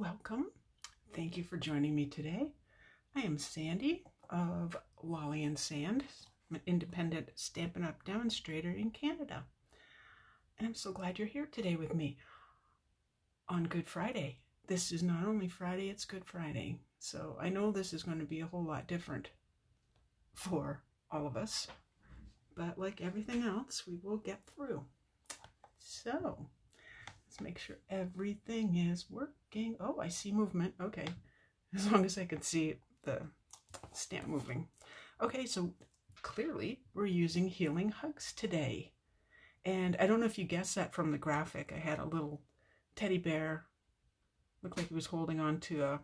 welcome. Thank you for joining me today. I am Sandy of Lolly and Sand. I'm an independent Stampin' Up! Demonstrator in Canada. And I'm so glad you're here today with me on Good Friday. This is not only Friday, it's Good Friday. So I know this is going to be a whole lot different for all of us. But like everything else, we will get through. So let's make sure everything is working. Oh, I see movement. Okay. As long as I can see the stamp moving. Okay, so clearly we're using Healing Hugs today. And I don't know if you guessed that from the graphic. I had a little teddy bear. Looked like he was holding on to a...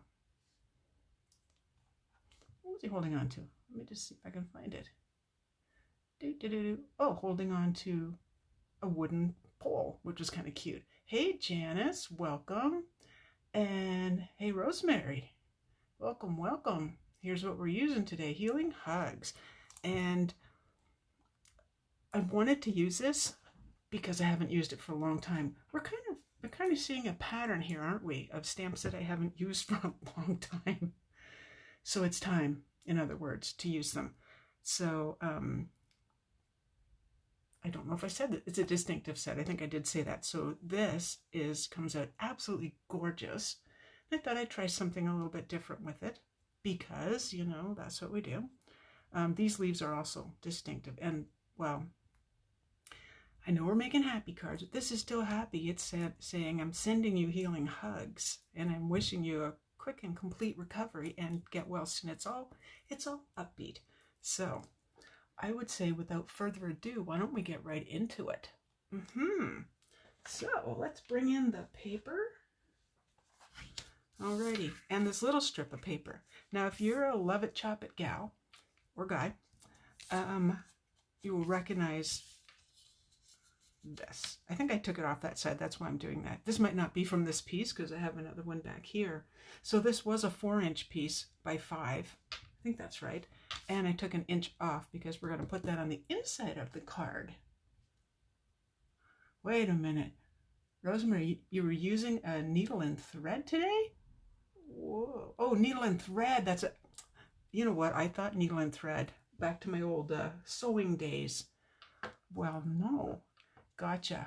What was he holding on to? Let me just see if I can find it. Oh, holding on to a wooden pole, which was kind of cute. Hey, Janice, welcome. And hey, Rosemary, welcome, welcome. Here's what we're using today, Healing Hugs. And I wanted to use this because I haven't used it for a long time. We're kind of seeing a pattern here, aren't we, of stamps that I haven't used for a long time. So it's time, in other words, to use them. So, I don't know if I said that. It's a distinctive set. I think I did say that. So this comes out absolutely gorgeous. I thought I'd try something a little bit different with it because, you know, that's what we do. These leaves are also distinctive. And, well, I know we're making happy cards, but this is still happy. It's saying I'm sending you healing hugs and I'm wishing you a quick and complete recovery and get well soon. It's all upbeat. So I would say without further ado, why don't we get right into it? So let's bring in the paper. Alrighty, and this little strip of paper. Now, if you're a love it, chop it gal or guy, you will recognize this. I think I took it off that side. That's why I'm doing that. This might not be from this piece because I have another one back here. So this was a 4-inch piece by 5. I think that's right. And I took an inch off because we're going to put that on the inside of the card. Wait a minute. Rosemary, you were using a needle and thread today? Whoa. Oh, needle and thread. That's a... You know what? I thought needle and thread. Back to my old sewing days. Well, no. Gotcha.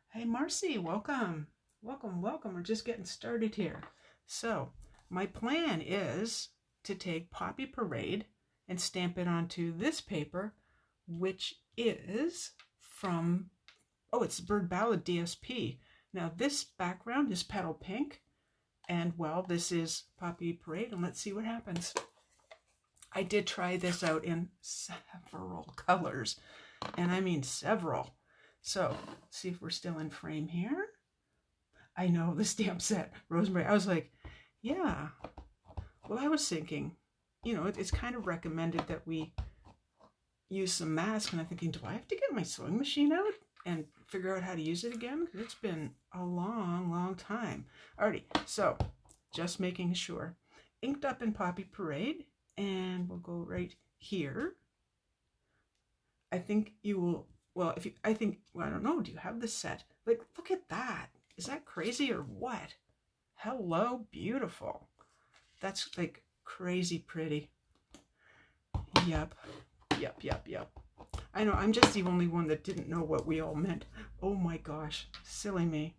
Hey, Marcy, welcome. Welcome, welcome. We're just getting started here. So, my plan is to take Poppy Parade and stamp it onto this paper, which is from, oh, it's Bird Ballad DSP. Now, this background is Petal Pink, and, well, this is Poppy Parade, and let's see what happens. I did try this out in several colors, and I mean several. So, see if we're still in frame here. I know the stamp set, Rosemary. I was like, yeah. Well, I was thinking, you know, it's kind of recommended that we use some masks, and I'm thinking, do I have to get my sewing machine out and figure out how to use it again? Because it's been a long, long time. Alrighty, so just making sure. Inked up in Poppy Parade, and we'll go right here. I think you will, well, I don't know, do you have this set? Like, look at that. Is that crazy or what? Hello, beautiful. That's like crazy pretty. Yep. I know, I'm just the only one that didn't know what we all meant. Oh my gosh, silly me.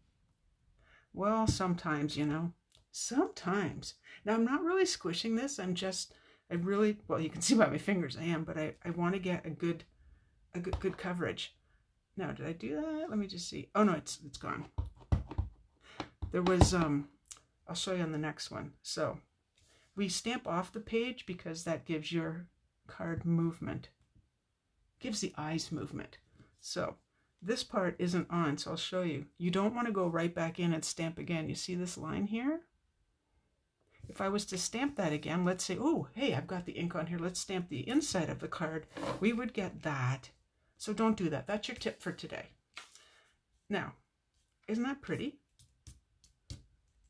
Well, sometimes, you know, sometimes. Now, I'm not really squishing this. Well, you can see by my fingers I am, but I want to get a good coverage. Now, did I do that? Let me just see. Oh no, it's gone. There was, I'll show you on the next one. So we stamp off the page because that gives your card movement, gives the eyes movement. So this part isn't on, so I'll show you. You don't want to go right back in and stamp again. You see this line here? If I was to stamp that again, let's say, oh, hey, I've got the ink on here. Let's stamp the inside of the card. We would get that. So don't do that. That's your tip for today. Now, isn't that pretty?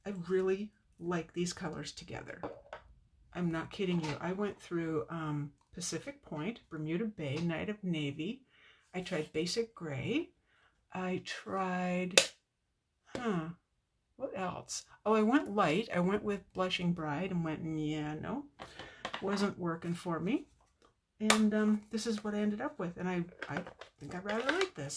I really like these colors together. I'm not kidding you. I went through Pacific Point, Bermuda Bay, Night of Navy. I tried Basic Gray. I tried, What else? Oh, I went light. I went with Blushing Bride and went, yeah, no, wasn't working for me. And this is what I ended up with. And I think I rather like this.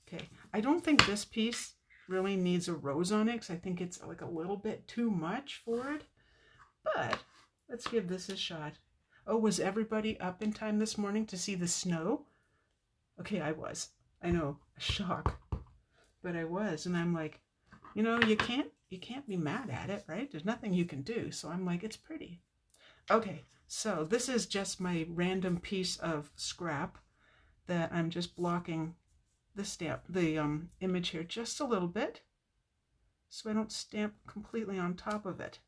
Okay, I don't think this piece really needs a rose on it because I think it's like a little bit too much for it. But let's give this a shot. Oh, was everybody up in time this morning to see the snow? Okay, I was. I know, a shock. But I was, and I'm like, you know, you can't be mad at it, right? There's nothing you can do. So I'm like, it's pretty. Okay, so this is just my random piece of scrap that I'm just blocking the stamp, the image here just a little bit, so I don't stamp completely on top of it.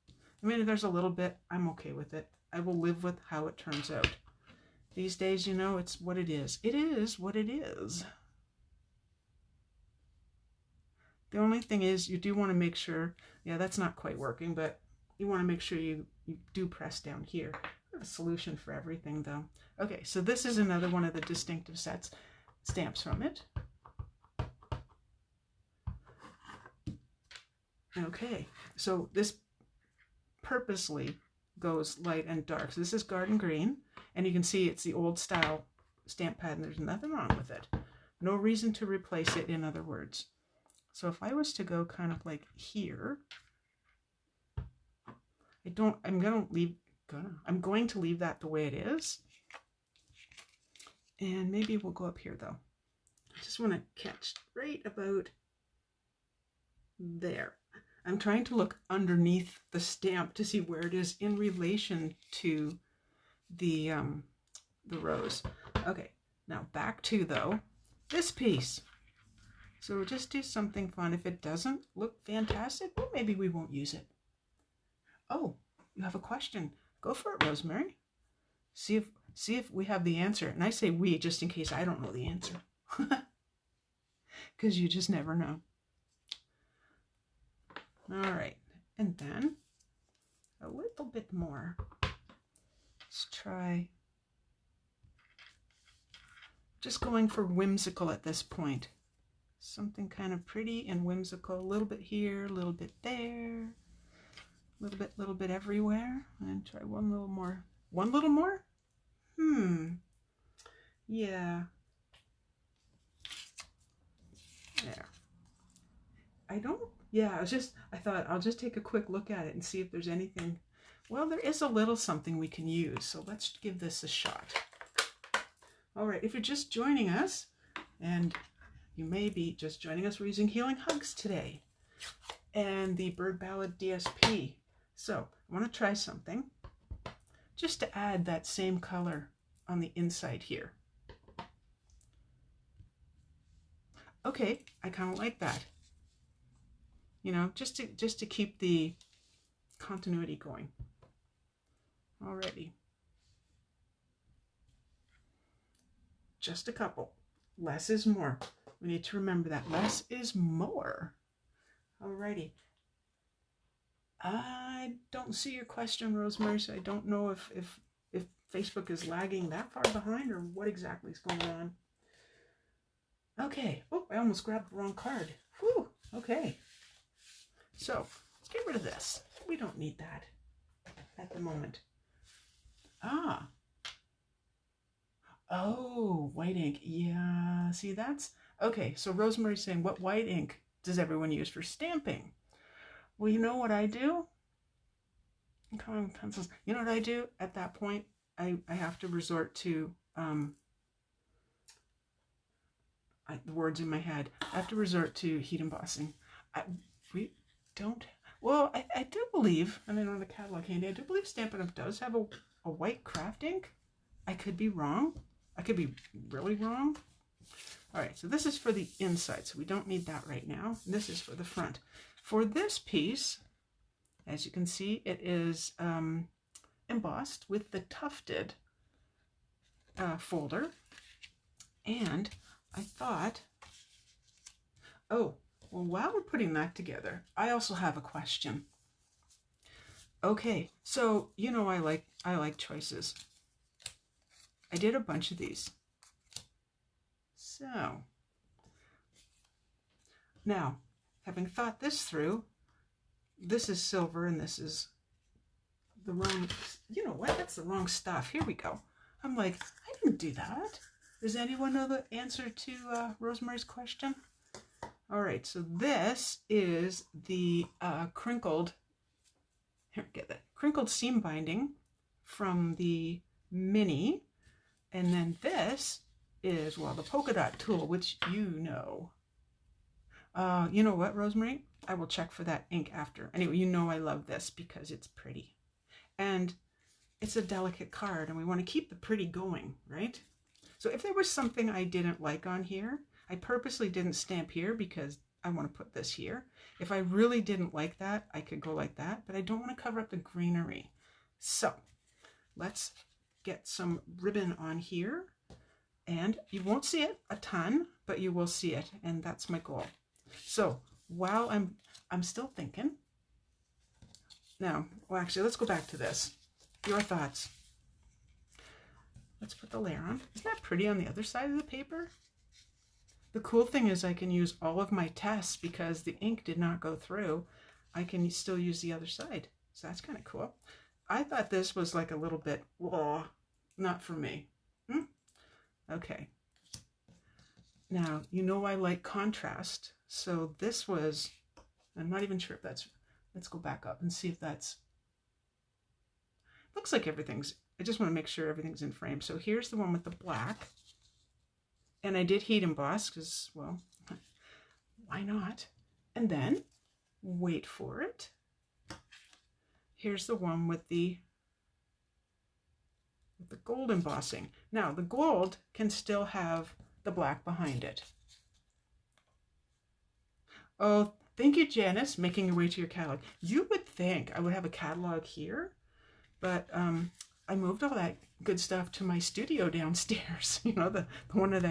I mean, if there's a little bit, I'm okay with it. I will live with how it turns out. These days, you know, it's what it is. It is what it is. The only thing is you do want to make sure, yeah, that's not quite working, but you want to make sure you do press down here. I have a solution for everything though. Okay, so this is another one of the distinctive stamps from it. Okay, so this purposely goes light and dark. So this is Garden Green, and you can see it's the old style stamp pad and there's nothing wrong with it. No reason to replace it, in other words. So if I was to go kind of like here, I'm going to leave that the way it is. And maybe we'll go up here though. I just want to catch right about there. I'm trying to look underneath the stamp to see where it is in relation to the rose. Okay, now back to though this piece. So we'll just do something fun. If it doesn't look fantastic, well, maybe we won't use it. Oh, you have a question. Go for it, Rosemary. See if we have the answer. And I say we just in case I don't know the answer. Because you just never know. All right, and then a little bit more. Let's try just going for whimsical at this point. Something kind of pretty and whimsical. A little bit here, a little bit there, a little bit everywhere. And try one little more. One little more? Yeah. There. I thought I'll just take a quick look at it and see if there's anything. Well, there is a little something we can use, so let's give this a shot. All right, if you're just joining us, and you may be just joining us, we're using Healing Hugs today and the Bird Ballad DSP. So I want to try something just to add that same color on the inside here. Okay, I kind of like that. You know, just to keep the continuity going. Alrighty. Just a couple. Less is more. We need to remember that. Less is more. Alrighty. I don't see your question, Rosemary, so I don't know if Facebook is lagging that far behind or what exactly is going on. Okay. Oh, I almost grabbed the wrong card. Whew. Okay. So let's get rid of this. We don't need that at the moment. Ah. Oh, white ink. Yeah. See, that's okay. So Rosemary's saying, what white ink does everyone use for stamping? Well, you know what I do? Coloring pencils. You know what I do at that point? I have to resort to the words in my head. I have to resort to heat embossing. We don't. Well, I do believe, I mean, on the catalog handy, I do believe Stampin' Up! Does have a white craft ink. I could be wrong. I could be really wrong. All right, so this is for the inside, so we don't need that right now. This is for the front. For this piece, as you can see, it is embossed with the tufted folder. And I thought, oh, well, while we're putting that together, I also have a question. Okay, so you know I like choices. I did a bunch of these. So now, having thought this through, this is silver and this is the wrong, you know what, that's the wrong stuff. Here we go. I'm like, I didn't do that. Does anyone know the answer to Rosemary's question? All right, so this is the crinkled seam binding from the mini. And then this is, well, the polka dot tool, which you know. You know what, Rosemary? I will check for that ink after. Anyway, you know I love this because it's pretty. And it's a delicate card, and we want to keep the pretty going, right? So if there was something I didn't like on here, I purposely didn't stamp here because I want to put this here. If I really didn't like that, I could go like that, but I don't want to cover up the greenery. So let's get some ribbon on here, and you won't see it a ton, but you will see it, and that's my goal. So while I'm still thinking, now, well, actually, let's go back to this. Your thoughts. Let's put the layer on. Isn't that pretty on the other side of the paper? The cool thing is I can use all of my tests because the ink did not go through. I can still use the other side. So that's kind of cool. I thought this was like a little bit, whoa, not for me. Okay. Now, you know I like contrast. So this was, I'm not even sure if that's, let's go back up and see if that's, looks like everything's, I just want to make sure everything's in frame. So here's the one with the black. And I did heat emboss because, well, why not? And then, wait for it. Here's the one with the gold embossing. Now, the gold can still have the black behind it. Oh, thank you, Janice, making your way to your catalog. You would think I would have a catalog here, but I moved all that good stuff to my studio downstairs, you know, the one that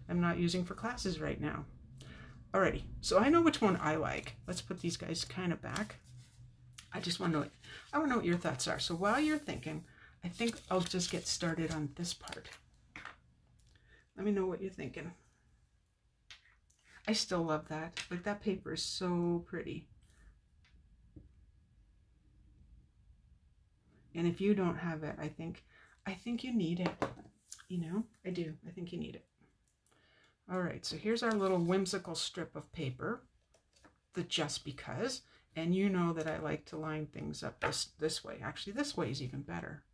I'm not using for classes right now. Alrighty, so I know which one I like. Let's put these guys kind of back. I just want to know, I want to know what your thoughts are. So while you're thinking, I think I'll just get started on this part. Let me know what you're thinking. I still love that. Like, that paper is so pretty. And if you don't have it, I think you need it. You know, I do. I think you need it. All right, so here's our little whimsical strip of paper, the just because. And you know that I like to line things up this way. Actually, this way is even better.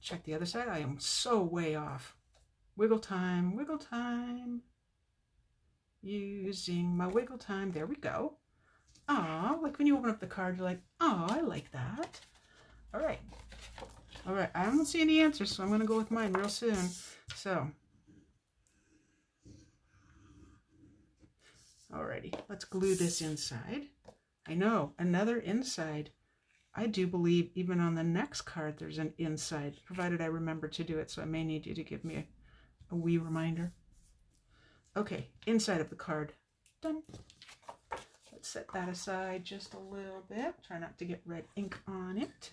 Check the other side. I am so way off. Wiggle time, wiggle time. Using my wiggle time. There we go. Aw, like when you open up the card, you're like, oh, I like that. All right. All right, I don't see any answers, so I'm going to go with mine real soon. So, alrighty, let's glue this inside. I know, another inside. I do believe even on the next card there's an inside, provided I remember to do it, so I may need you to give me a wee reminder. Okay, inside of the card. Done. Let's set that aside just a little bit. Try not to get red ink on it.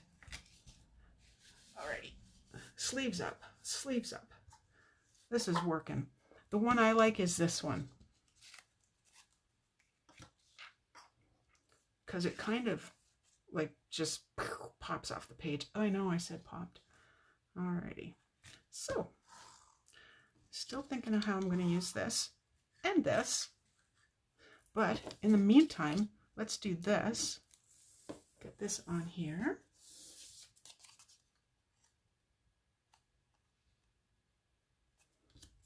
Alrighty, sleeves up, sleeves up. This is working. The one I like is this one, because it kind of like just pops off the page. Oh, I know I said popped. Alrighty, so still thinking of how I'm going to use this and this, but in the meantime, let's do this. Get this on here.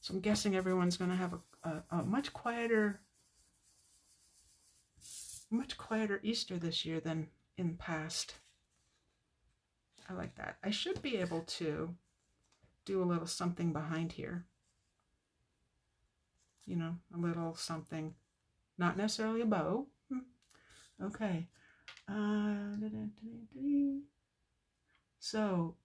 So I'm guessing everyone's going to have a much quieter Easter this year than in the past. I like that. I should be able to do a little something behind here. You know, a little something. Not necessarily a bow. Okay. So,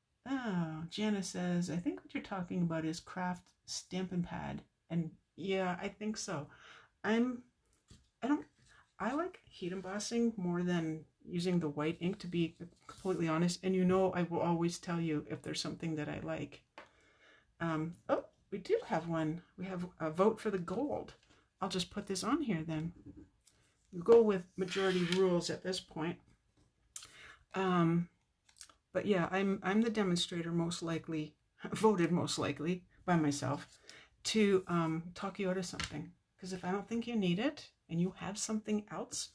Janice says, I think what you're talking about is craft Stampin' pad. And yeah, I think so. I like heat embossing more than using the white ink, to be completely honest. And you know, I will always tell you if there's something that I like. Oh, we do have one. We have a vote for the gold. I'll just put this on here then. You go with majority rules at this point. But yeah, I'm the demonstrator most likely, voted most likely by myself to talk you out of something. Because if I don't think you need it and you have something else,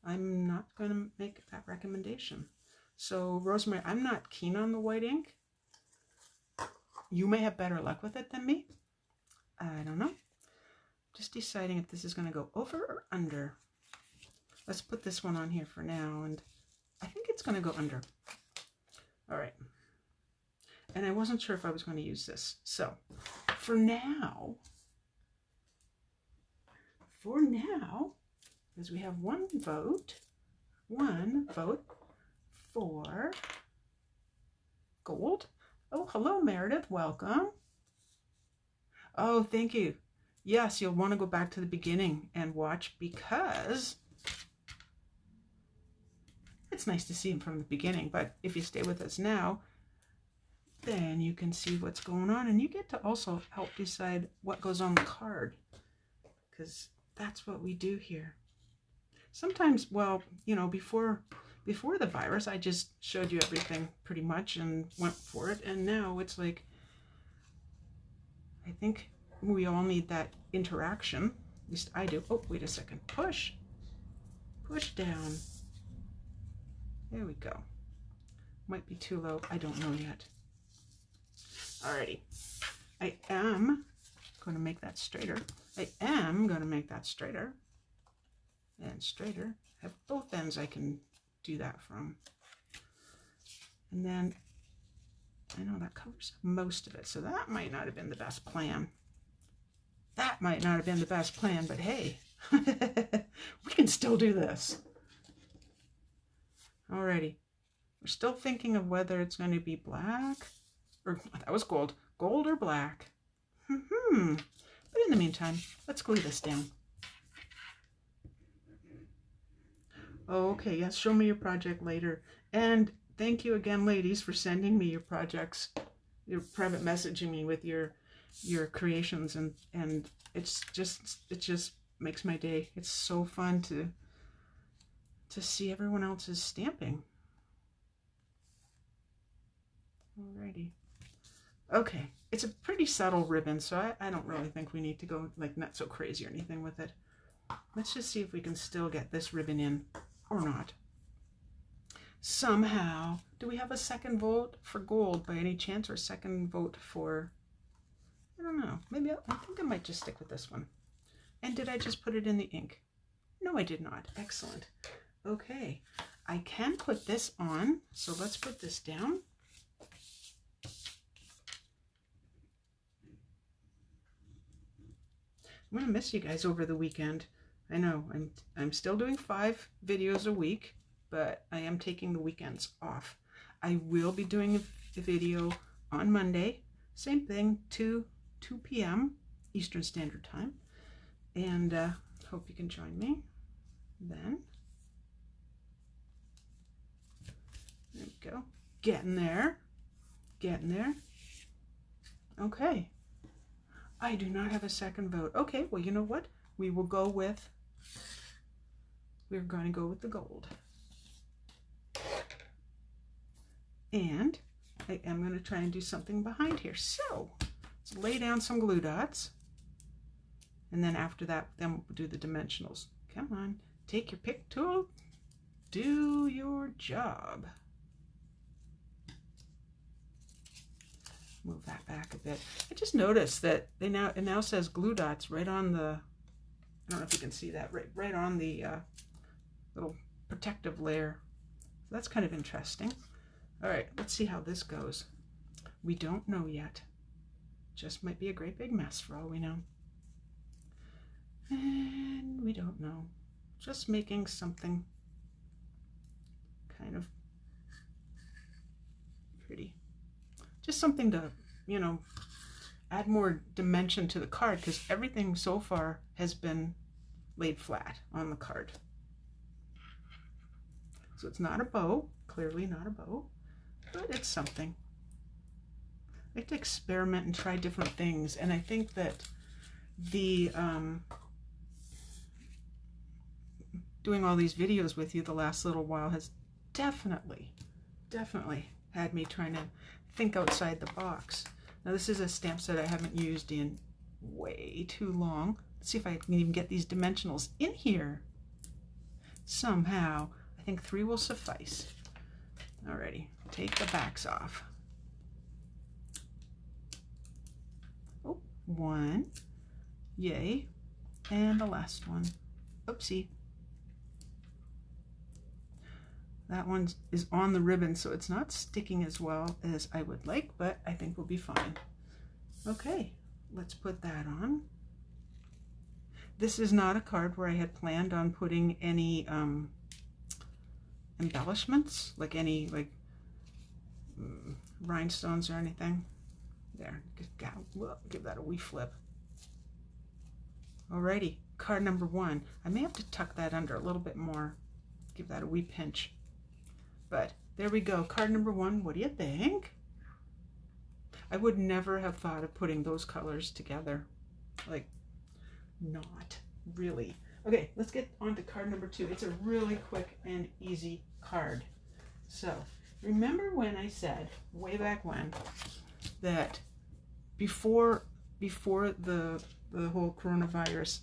I'm not going to make that recommendation. So Rosemary, I'm not keen on the white ink. You may have better luck with it than me. I don't know. Just deciding if this is going to go over or under. Let's put this one on here for now, and I think it's going to go under. All right. And I wasn't sure if I was going to use this. So for now, because we have one vote for gold. Oh, hello, Meredith. Welcome. Oh, thank you. Yes, you'll want to go back to the beginning and watch, because it's nice to see him from the beginning. But if you stay with us now, then you can see what's going on, and you get to also help decide what goes on the card, because that's what we do here. Sometimes, well, you know, before the virus, I just showed you everything pretty much and went for it. And now it's like, I think we all need that interaction. At least I do. Oh, wait a second. Push down. There we go. Might be too low. I don't know yet. Alrighty. I am going to make that straighter. And straighter. I have both ends I can do that from. And then I know that covers most of it, so that might not have been the best plan. But hey, we can still do this. Alrighty. We're still thinking of whether it's going to be black, or that was gold or black. But in the meantime, let's glue this down. Okay, yes, show me your project later. And thank you again, ladies, for sending me your projects. You're private messaging me with your creations, and it just makes my day. It's so fun to see everyone else's stamping. Alrighty. Okay, it's a pretty subtle ribbon, so I don't really think we need to go like not so crazy or anything with it. Let's just see if we can still get this ribbon in or not. Somehow. Do we have a second vote for gold by any chance, or a second vote for, I don't know, maybe I think I might just stick with this one. And did I just put it in the ink? No, I did not. Excellent. Okay, I can put this on, so let's put this down. I'm gonna miss you guys over the weekend. I know I'm still doing 5 videos a week, but I am taking the weekends off. I will be doing a video on Monday, same thing, 2 p.m. Eastern Standard Time, and hope you can join me then. There we go. Getting there. Okay. I do not have a second vote. Okay, well, you know what? We're going to go with the gold. And I am going to try and do something behind here. So let's lay down some glue dots. And then after that, then we'll do the dimensionals. Come on, take your pick tool. Do your job. Move that back a bit. I just noticed that it now says glue dots right on the, I don't know if you can see that, right on the little protective layer. So that's kind of interesting. All right, let's see how this goes. We don't know yet. Just might be a great big mess for all we know. And we don't know. Just making something kind of pretty. Just something to, you know, add more dimension to the card, because everything so far has been laid flat on the card. So it's not a bow, clearly not a bow, but it's something. I like to experiment and try different things, and I think that the doing all these videos with you the last little while has definitely had me trying to think outside the box. Now this is a stamp set I haven't used in way too long. Let's see if I can even get these dimensionals in here somehow. I think 3 will suffice. Alrighty, take the backs off. Oh, 1, yay, and the last one. Oopsie. That one is on the ribbon, so it's not sticking as well as I would like, but I think we'll be fine. Okay, let's put that on. This is not a card where I had planned on putting any embellishments, like any rhinestones or anything. There, give that a wee flip. Alrighty, card number 1. I may have to tuck that under a little bit more, give that a wee pinch. But there we go, card number 1. What do you think? I would never have thought of putting those colors together. Like, not really. Okay, let's get on to card number 2. It's a really quick and easy card. So, remember when I said, way back when, that before the whole coronavirus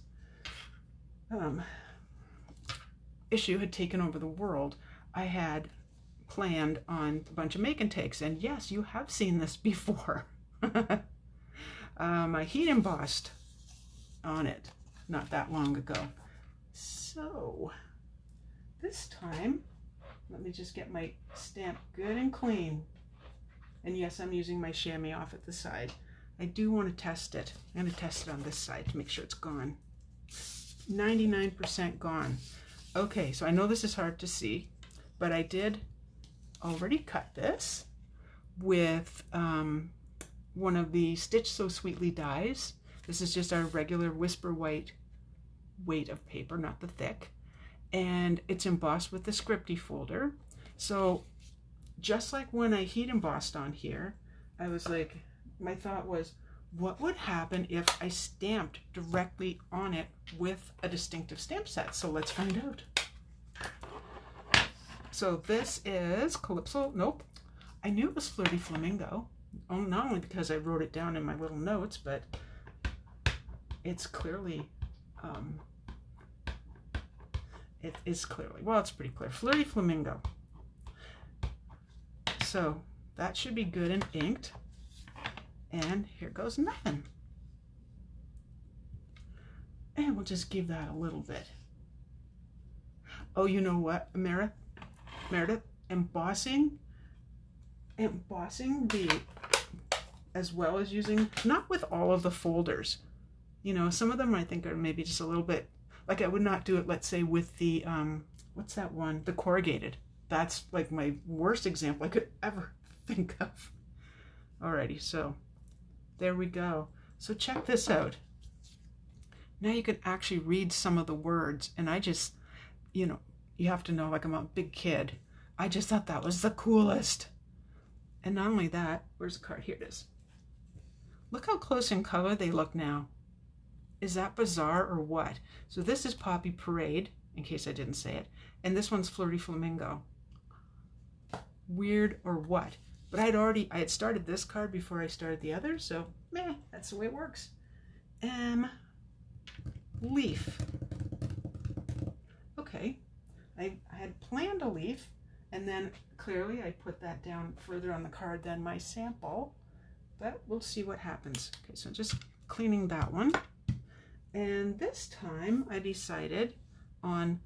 issue had taken over the world, I had planned on a bunch of make and takes, and yes, you have seen this before. I heat embossed on it not that long ago. So this time, let me just get my stamp good and clean. And yes, I'm using my chamois off at the side. I do want to test it. I'm going to test it on this side to make sure it's gone. 99% gone. Okay, so I know this is hard to see, but I did already cut this with one of the Stitch So Sweetly dies. This is just our regular Whisper White weight of paper, not the thick. And it's embossed with the Scripty folder. So just like when I heat embossed on here, I was like, my thought was, what would happen if I stamped directly on it with a distinctive stamp set? So let's find out. So this is Calypso. Nope. I knew it was Flirty Flamingo. Oh, not only because I wrote it down in my little notes, but it's clearly, it is clearly, well, it's pretty clear. Flirty Flamingo. So that should be good and inked. And here goes nothing. And we'll just give that a little bit. Oh, you know what, Meredith, embossing the, as well as using, not with all of the folders. You know, some of them I think are maybe just a little bit, like I would not do it, let's say, with the, what's that one? The corrugated. That's like my worst example I could ever think of. Alrighty, so there we go. So check this out. Now you can actually read some of the words, and I just, you know, you have to know, like, I'm a big kid. I just thought that was the coolest. And not only that, where's the card? Here it is. Look how close in color they look now. Is that bizarre or what? So this is Poppy Parade, in case I didn't say it, and this one's Flirty Flamingo. Weird or what? But I had started this card before I started the other, so meh, that's the way it works. Leaf. Okay, I had planned a leaf, and then clearly I put that down further on the card than my sample, but we'll see what happens. Okay, so just cleaning that one. And this time I decided on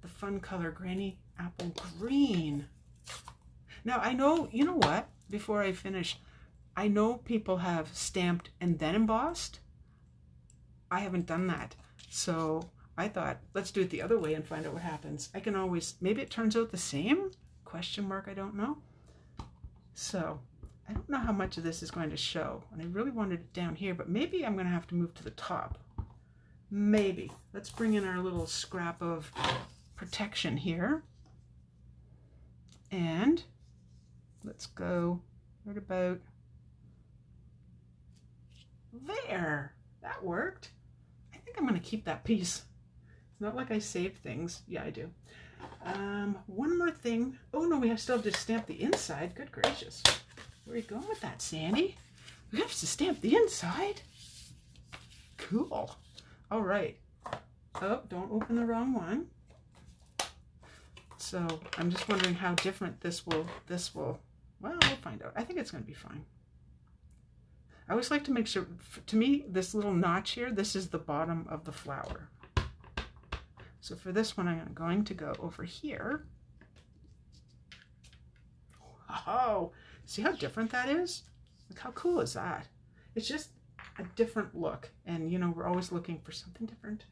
the fun color Granny Apple Green. Now I know, you know what, before I finish, I know people have stamped and then embossed. I haven't done that. So I thought, let's do it the other way and find out what happens. I can always, maybe it turns out the same? Question mark, I don't know. So I don't know how much of this is going to show. And I really wanted it down here, but maybe I'm going to have to move to the top. Maybe. Let's bring in our little scrap of protection here. And let's go right about there. That worked. I think I'm going to keep that piece. not like I save things. Yeah, I do. One more thing. Oh no, we still have to stamp the inside. Good gracious. Where are you going with that, Sandy? We have to stamp the inside? Cool. All right. Oh, don't open the wrong one. So I'm just wondering how different this will, well, we'll find out. I think it's going to be fine. I always like to make sure, to me, this little notch here, this is the bottom of the flower. So for this one, I'm going to go over here. Oh, see how different that is? Look, how cool is that? It's just a different look. And, you know, we're always looking for something different.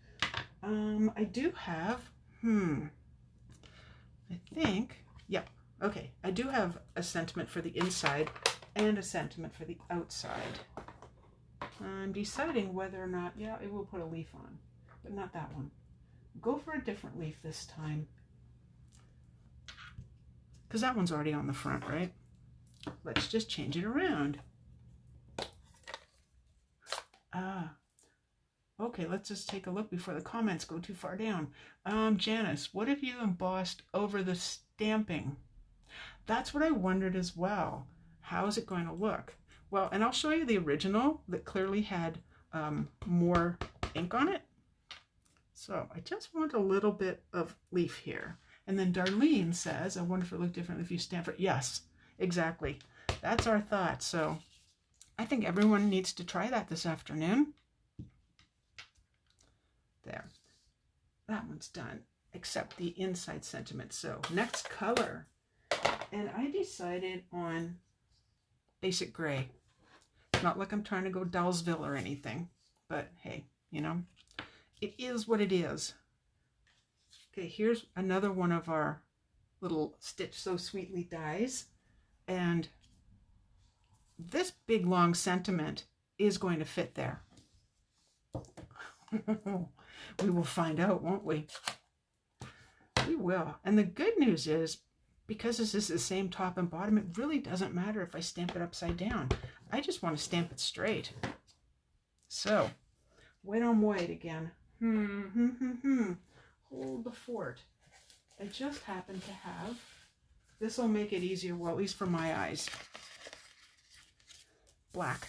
I do have, I think, yeah, okay. I do have a sentiment for the inside and a sentiment for the outside. I'm deciding whether or not, yeah, it will put a leaf on, but not that one. Go for a different leaf this time. Because that one's already on the front, right? Let's just change it around. Okay, let's just take a look before the comments go too far down. Janice, what have you embossed over the stamping? That's what I wondered as well. How is it going to look? Well, and I'll show you the original that clearly had more ink on it. So I just want a little bit of leaf here. And then Darlene says, I wonder if it looked different if you stamp it. Yes, exactly. That's our thought. So I think everyone needs to try that this afternoon. There. That one's done, except the inside sentiment. So next color. And I decided on basic gray. Not like I'm trying to go Dullsville or anything, but hey, you know, it is what it is. Okay, here's another one of our little Stitch So Sweetly dies. And this big long sentiment is going to fit there. We will find out, won't we? We will. And the good news is, because this is the same top and bottom, it really doesn't matter if I stamp it upside down. I just want to stamp it straight. So, white on white again. Hold the fort. I just happen to have, this will make it easier, well, at least for my eyes. Black.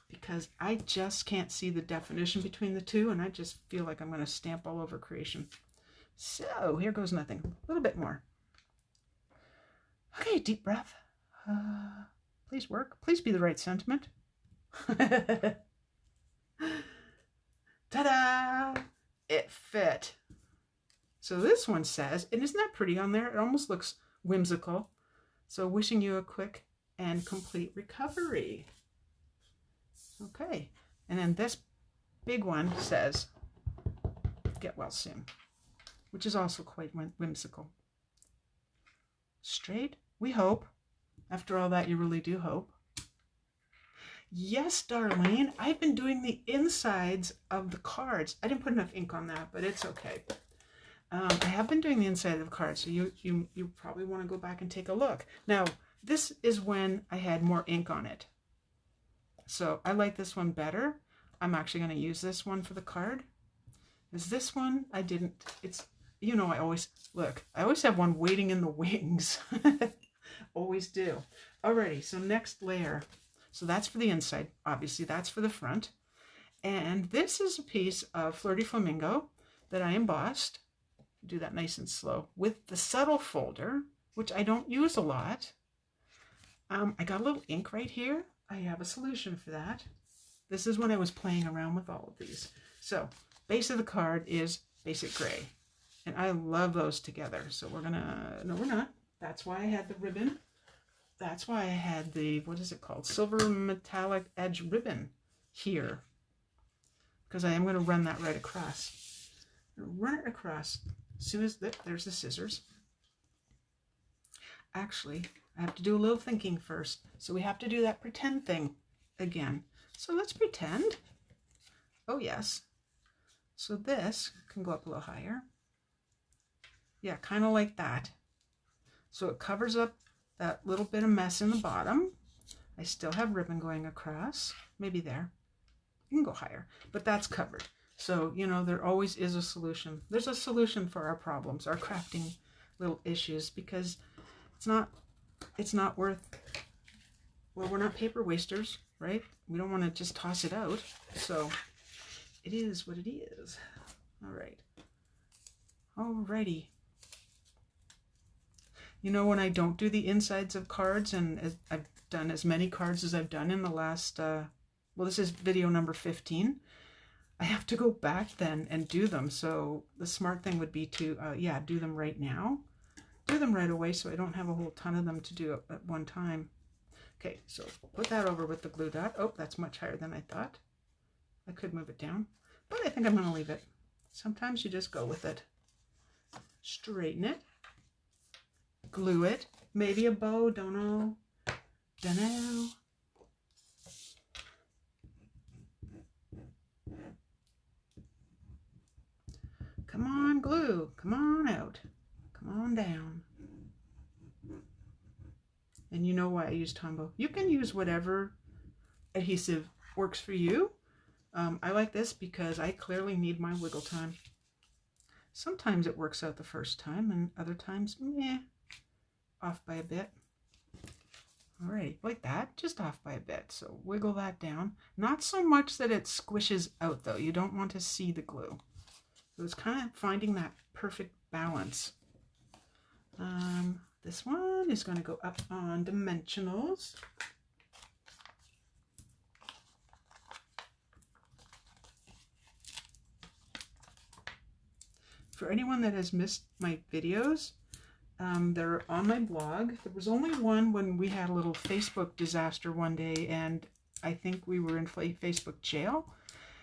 Because I just can't see the definition between the two, and I just feel like I'm going to stamp all over creation. So here goes nothing. A little bit more. Okay, deep breath. Please work. Please be the right sentiment. Ta-da! It fit. So this one says, and isn't that pretty on there? It almost looks whimsical. So wishing you a quick and complete recovery. Okay, and then this big one says, get well soon, which is also quite whimsical. Straight, we hope. After all that, you really do hope. Yes, Darlene, I've been doing the insides of the cards. I didn't put enough ink on that, but it's okay. I have been doing the inside of the cards, so you probably want to go back and take a look. Now, this is when I had more ink on it. So I like this one better. I'm actually going to use this one for the card. Is this one, I didn't, it's, you know, I always have one waiting in the wings. Always do. Alrighty, so next layer. So that's for the inside. Obviously, that's for the front. And this is a piece of Flirty Flamingo that I embossed. Do that nice and slow with the subtle folder, which I don't use a lot. I got a little ink right here. I have a solution for that. This is when I was playing around with all of these. So base of the card is basic gray. And I love those together. So we're gonna, no we're not. That's why I had the ribbon. That's why I had the, what is it called? Silver metallic edge ribbon here. Because I am going to run that right across. Run it across. As soon as there's the scissors. Actually, I have to do a little thinking first. So we have to do that pretend thing again. So let's pretend. Oh, yes. So this can go up a little higher. Yeah, kind of like that. So it covers up that little bit of mess in the bottom. I still have ribbon going across. Maybe there. You can go higher, but that's covered. So, you know, there always is a solution. There's a solution for our problems, our crafting little issues, because it's not worth, well, we're not paper wasters, right? We don't want to just toss it out. So it is what it is. All right. Alrighty. You know, when I don't do the insides of cards, and I've done as many cards as I've done in the last, well, this is video number 15. I have to go back then and do them. So the smart thing would be to, yeah, do them right now. Do them right away so I don't have a whole ton of them to do at one time. Okay, so put that over with the glue dot. Oh, that's much higher than I thought. I could move it down, but I think I'm going to leave it. Sometimes you just go with it. Straighten it. Glue it. Maybe a bow, don't know. Don't know. Come on, glue. Come on out. Come on down. And you know why I use Tombow. You can use whatever adhesive works for you. I like this because I clearly need my wiggle time. Sometimes it works out the first time, and other times, meh, off by a bit. All right, like that, just off by a bit. So wiggle that down. Not so much that it squishes out, though. You don't want to see the glue. So it's kind of finding that perfect balance. This one is going to go up on dimensionals. For anyone that has missed my videos, they're on my blog. There was only one when we had a little Facebook disaster one day, and I think we were in Facebook jail.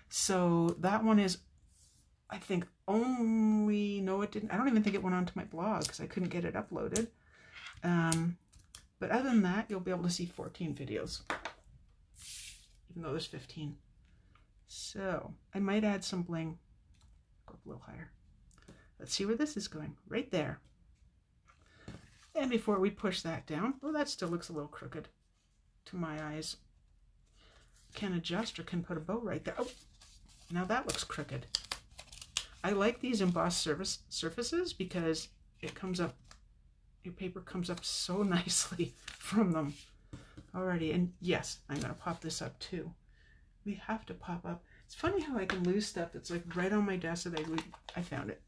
So that one is, I think, only, no, it didn't. I don't even think it went onto my blog because I couldn't get it uploaded. But other than that, you'll be able to see 14 videos, even though there's 15. So I might add some bling. Go up a little higher. Let's see where this is going. Right there. And before we push that down, oh, that still looks a little crooked to my eyes. Can adjust or can put a bow right there. Oh, now that looks crooked. I like these embossed surfaces because it comes up, your paper comes up so nicely from them. Alrighty, and yes, I'm going to pop this up too. We have to pop up. It's funny how I can lose stuff that's like right on my desk that I found it.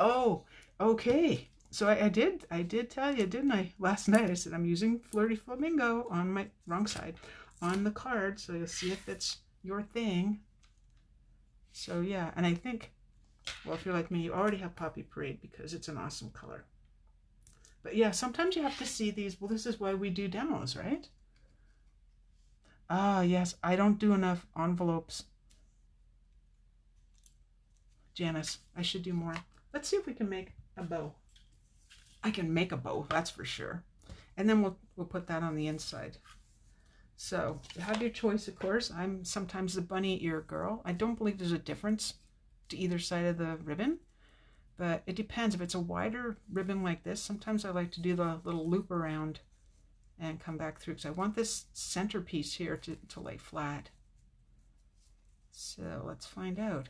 Oh, okay. So I did tell you, didn't I? Last night I said I'm using Flirty Flamingo on my wrong side on the card, so you'll see if it's your thing. So yeah, and I think, well, if you're like me, you already have Poppy Parade because it's an awesome color. But yeah, sometimes you have to see these. Well, this is why we do demos, right? Ah, yes, I don't do enough envelopes. Janice, I should do more. Let's see if we can make a bow. I can make a bow, that's for sure. And then we'll put that on the inside. So you have your choice, of course. I'm sometimes the bunny ear girl. I don't believe there's a difference to either side of the ribbon, but it depends. If it's a wider ribbon like this, sometimes I like to do the little loop around and come back through because I want this centerpiece here to lay flat. So let's find out.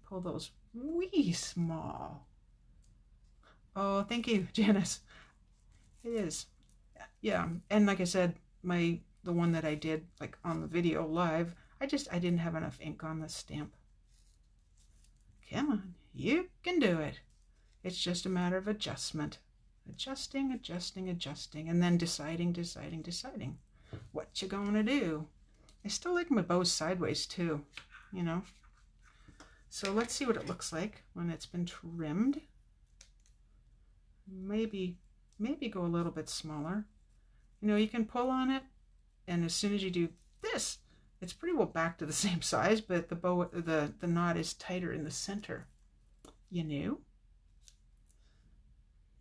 Pull those wee small. Oh, thank you, Janice. It is. Yeah, and like I said, the one that I did like on the video live, I didn't have enough ink on the stamp. Come on, you can do it. It's just a matter of adjustment. Adjusting, adjusting, adjusting, and then deciding what you're going to do. I still like my bows sideways too, you know. So let's see what it looks like when it's been trimmed. Maybe go a little bit smaller. You know, you can pull on it, and as soon as you do this, it's pretty well back to the same size, but the bow, the knot is tighter in the center. You know?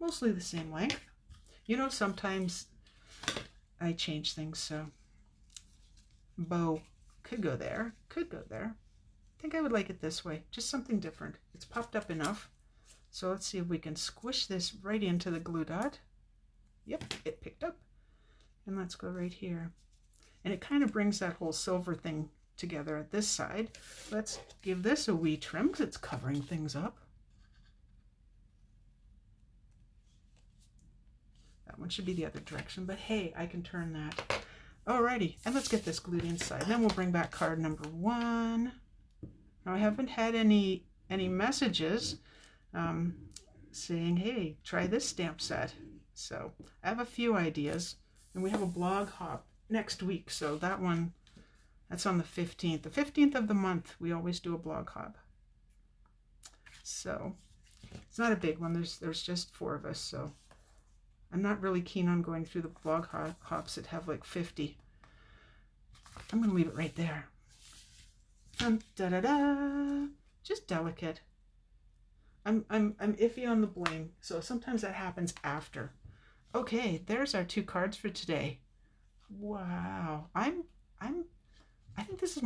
Mostly the same length. You know, sometimes I change things, so bow could go there, could go there. I think I would like it this way, just something different. It's popped up enough. So let's see if we can squish this right into the glue dot. Yep, it picked up. And let's go right here. And it kind of brings that whole silver thing together at this side. Let's give this a wee trim because it's covering things up. That one should be the other direction, but hey, I can turn that. Alrighty, and let's get this glued inside. Then we'll bring back card number 1. Now I haven't had any messages saying, hey, try this stamp set. So I have a few ideas, and we have a blog hop next week. So that one, that's on the 15th. The 15th of the month, we always do a blog hop. So it's not a big one. There's just 4 of us, so I'm not really keen on going through the blog hops that have like 50. I'm going to leave it right there. Da-da-da. Just delicate. I'm iffy on the bling, so sometimes that happens after. Okay, there's our 2 cards for today. Wow. I think this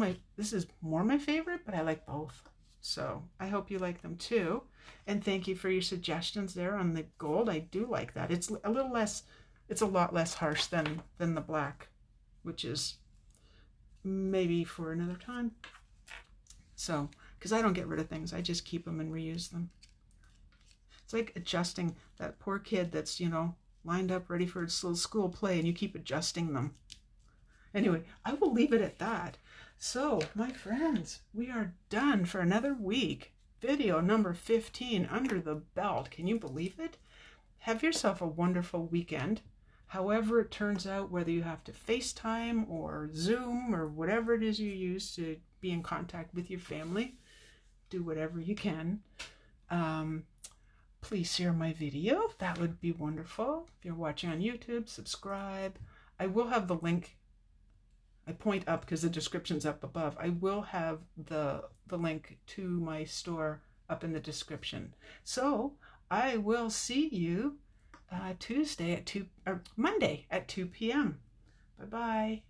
is more my favorite, but I like both. So I hope you like them too. And thank you for your suggestions there on the gold. I do like that. It's a little less, it's a lot less harsh than the black, which is maybe for another time. So, because I don't get rid of things, I just keep them and reuse them. It's like adjusting that poor kid that's, you know, lined up ready for its little school play, and you keep adjusting them. Anyway, I will leave it at that. So, my friends, we are done for another week. Video number 15 under the belt. Can you believe it? Have yourself a wonderful weekend. However it turns out, whether you have to FaceTime or Zoom or whatever it is you use to be in contact with your family, do whatever you can. Please share my video. That would be wonderful. If you're watching on YouTube, subscribe. I will have the link. I point up because the description's up above. I will have the link to my store up in the description. So I will see you Monday at 2 p.m. Bye-bye.